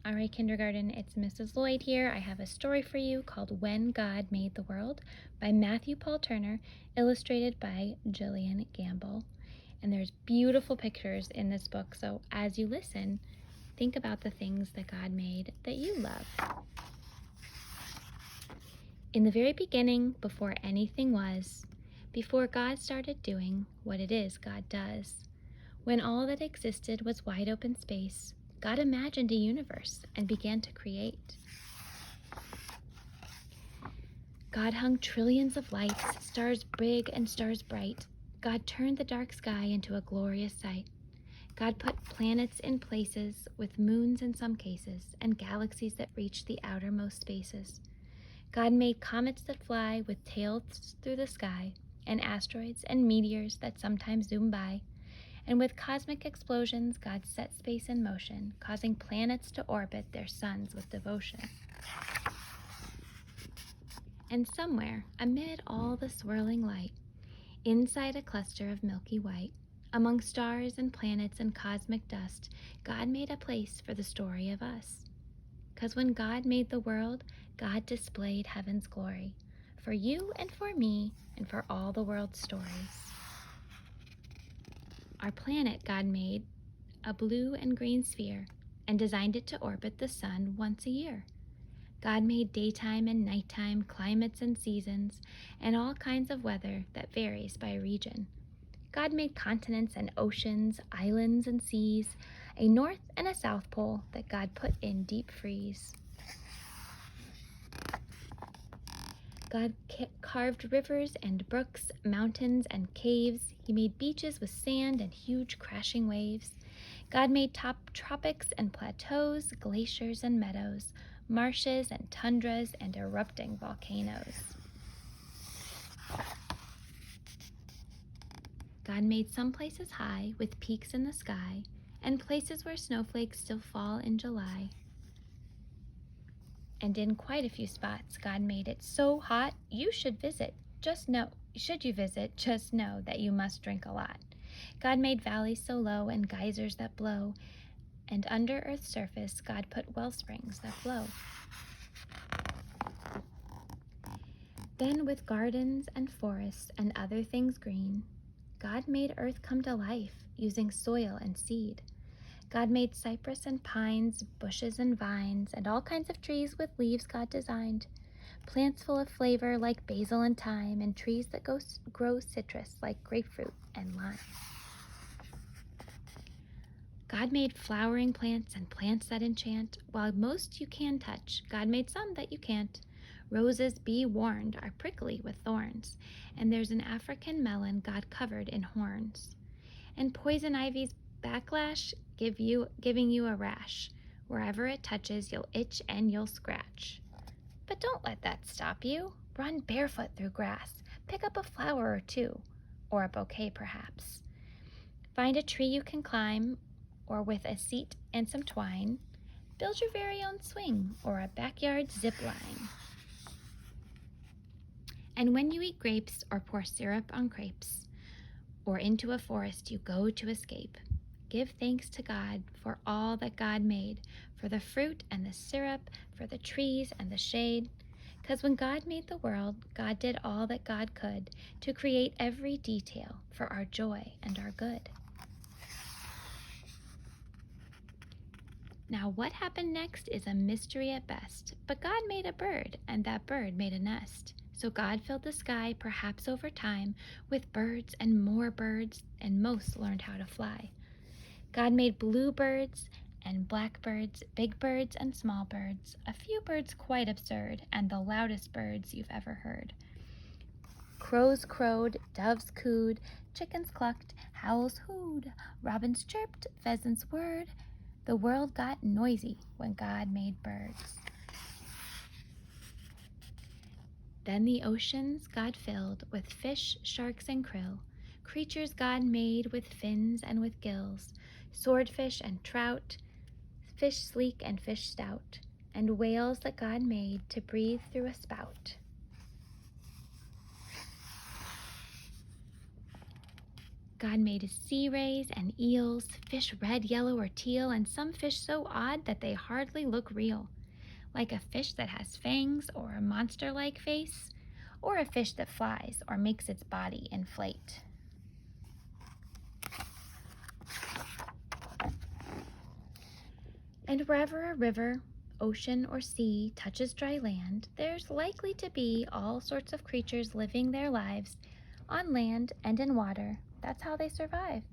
All right, kindergarten, it's Mrs. Lloyd here. I have a story for you called When God Made the World by Matthew Paul Turner, illustrated by Jillian Gamble. And there's beautiful pictures in this book, so as you listen, think about the things that God made that you love. In the very beginning, before anything was, before God started doing what it is God does, when all that existed was wide open space, God imagined a universe and began to create. God hung trillions of lights, stars big and stars bright. God turned the dark sky into a glorious sight. God put planets in places with moons in some cases and galaxies that reached the outermost spaces. God made comets that fly with tails through the sky and asteroids and meteors that sometimes zoom by. And with cosmic explosions, God set space in motion, causing planets to orbit their suns with devotion. And somewhere, amid all the swirling light, inside a cluster of milky white, among stars and planets and cosmic dust, God made a place for the story of us. 'Cause when God made the world, God displayed heaven's glory, for you and for me and for all the world's stories. Our planet God made a blue and green sphere and designed it to orbit the sun once a year. God made daytime and nighttime, climates and seasons, and all kinds of weather that varies by region. God made continents and oceans, islands and seas, a north and a south pole that God put in deep freeze. God carved rivers and brooks, mountains and caves. He made beaches with sand and huge crashing waves. God made tropics and plateaus, glaciers and meadows, marshes and tundras and erupting volcanoes. God made some places high with peaks in the sky and places where snowflakes still fall in July. And in quite a few spots, God made it so hot you should visit. Just know that you must drink a lot. God made valleys so low and geysers that blow, and under Earth's surface, God put well springs that flow. Then with gardens and forests and other things green, God made Earth come to life using soil and seed. God made cypress and pines, bushes and vines, and all kinds of trees with leaves God designed. Plants full of flavor like basil and thyme, and trees that grow citrus like grapefruit and lime. God made flowering plants and plants that enchant. While most you can touch, God made some that you can't. Roses, be warned, are prickly with thorns, and there's an African melon God covered in horns. And poison ivy's backlash giving you a rash. Wherever it touches, you'll itch and you'll scratch. But don't let that stop you. Run barefoot through grass. Pick up a flower or two, or a bouquet perhaps. Find a tree you can climb, or with a seat and some twine, build your very own swing or a backyard zip line. And when you eat grapes or pour syrup on crepes, or into a forest you go to escape, give thanks to God for all that God made, for the fruit and the syrup, for the trees and the shade. 'Cause when God made the world, God did all that God could to create every detail for our joy and our good. Now what happened next is a mystery at best, but God made a bird, and that bird made a nest. So God filled the sky, perhaps over time, with birds, and most learned how to fly. God made bluebirds and blackbirds, big birds and small birds, a few birds quite absurd, and the loudest birds you've ever heard. Crows crowed, doves cooed, chickens clucked, owls hooed, robins chirped, pheasants whirred. The world got noisy when God made birds. Then the oceans God filled with fish, sharks, and krill, creatures God made with fins and with gills, swordfish and trout, fish sleek and fish stout, and whales that God made to breathe through a spout. God made sea rays and eels, fish red, yellow, or teal, and some fish so odd that they hardly look real, like a fish that has fangs or a monster-like face, or a fish that flies or makes its body inflate. And wherever a river, ocean, or sea touches dry land, there's likely to be all sorts of creatures living their lives on land and in water. That's how they survive,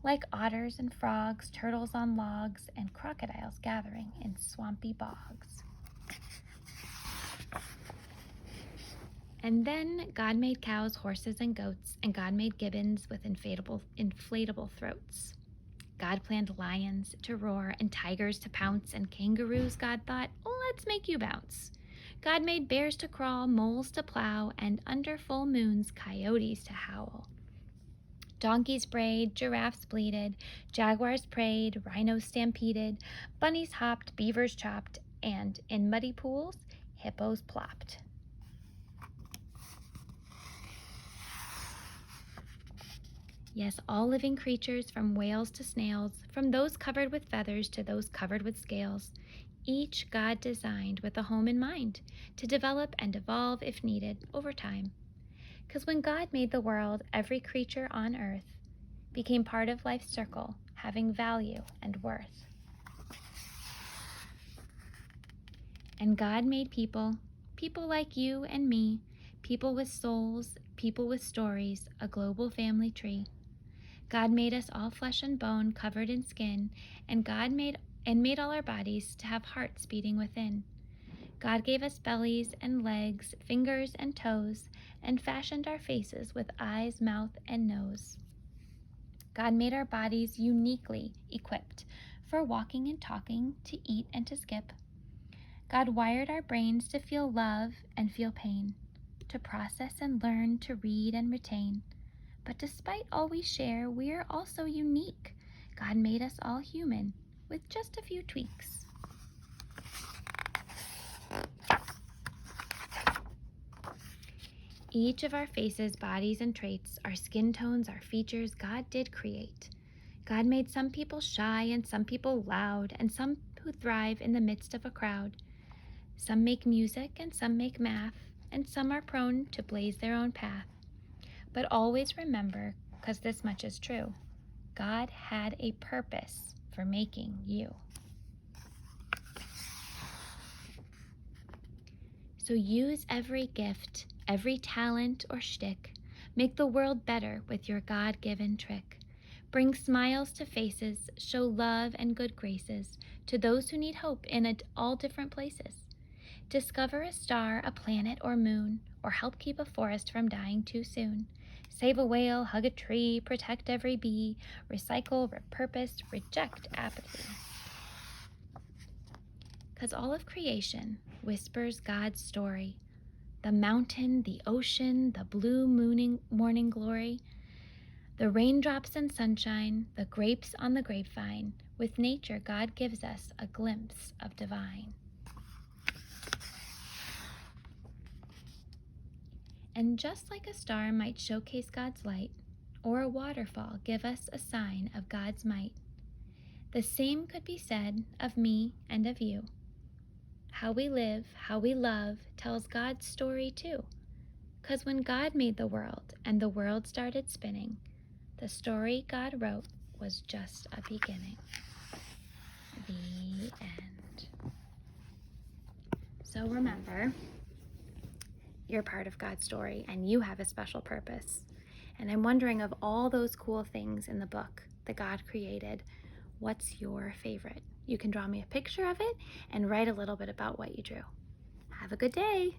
like otters and frogs, turtles on logs, and crocodiles gathering in swampy bogs. And then God made cows, horses, and goats, and God made gibbons with inflatable throats. God planned lions to roar and tigers to pounce, and kangaroos, God thought, let's make you bounce. God made bears to crawl, moles to plow, and under full moons, coyotes to howl. Donkeys brayed, giraffes bleated, jaguars prayed, rhinos stampeded, bunnies hopped, beavers chopped, and in muddy pools, hippos plopped. Yes, all living creatures, from whales to snails, from those covered with feathers to those covered with scales, each God designed with a home in mind, to develop and evolve if needed over time. Because when God made the world, every creature on earth became part of life's circle, having value and worth. And God made people, people like you and me, people with souls, people with stories, a global family tree. God made us all flesh and bone, covered in skin, and God made all our bodies to have hearts beating within. God gave us bellies and legs, fingers and toes, and fashioned our faces with eyes, mouth, and nose. God made our bodies uniquely equipped for walking and talking, to eat and to skip. God wired our brains to feel love and feel pain, to process and learn, to read and retain. But despite all we share, we are also unique. God made us all human, with just a few tweaks. Each of our faces, bodies, and traits, our skin tones, our features, God did create. God made some people shy and some people loud, and some who thrive in the midst of a crowd. Some make music and some make math, and some are prone to blaze their own path. But always remember, because this much is true, God had a purpose for making you. So use every gift, every talent or shtick. Make the world better with your God-given trick. Bring smiles to faces, show love and good graces to those who need hope in all different places. Discover a star, a planet, or moon, or help keep a forest from dying too soon. Save a whale, hug a tree, protect every bee, recycle, repurpose, reject apathy. Because all of creation whispers God's story. The mountain, the ocean, the blue morning glory, the raindrops and sunshine, the grapes on the grapevine. With nature, God gives us a glimpse of divine. And just like a star might showcase God's light, or a waterfall give us a sign of God's might, the same could be said of me and of you. How we live, how we love, tells God's story too. 'Cause when God made the world and the world started spinning, the story God wrote was just a beginning. The end. So remember, you're part of God's story and you have a special purpose. And I'm wondering, of all those cool things in the book that God created, what's your favorite? You can draw me a picture of it and write a little bit about what you drew. Have a good day.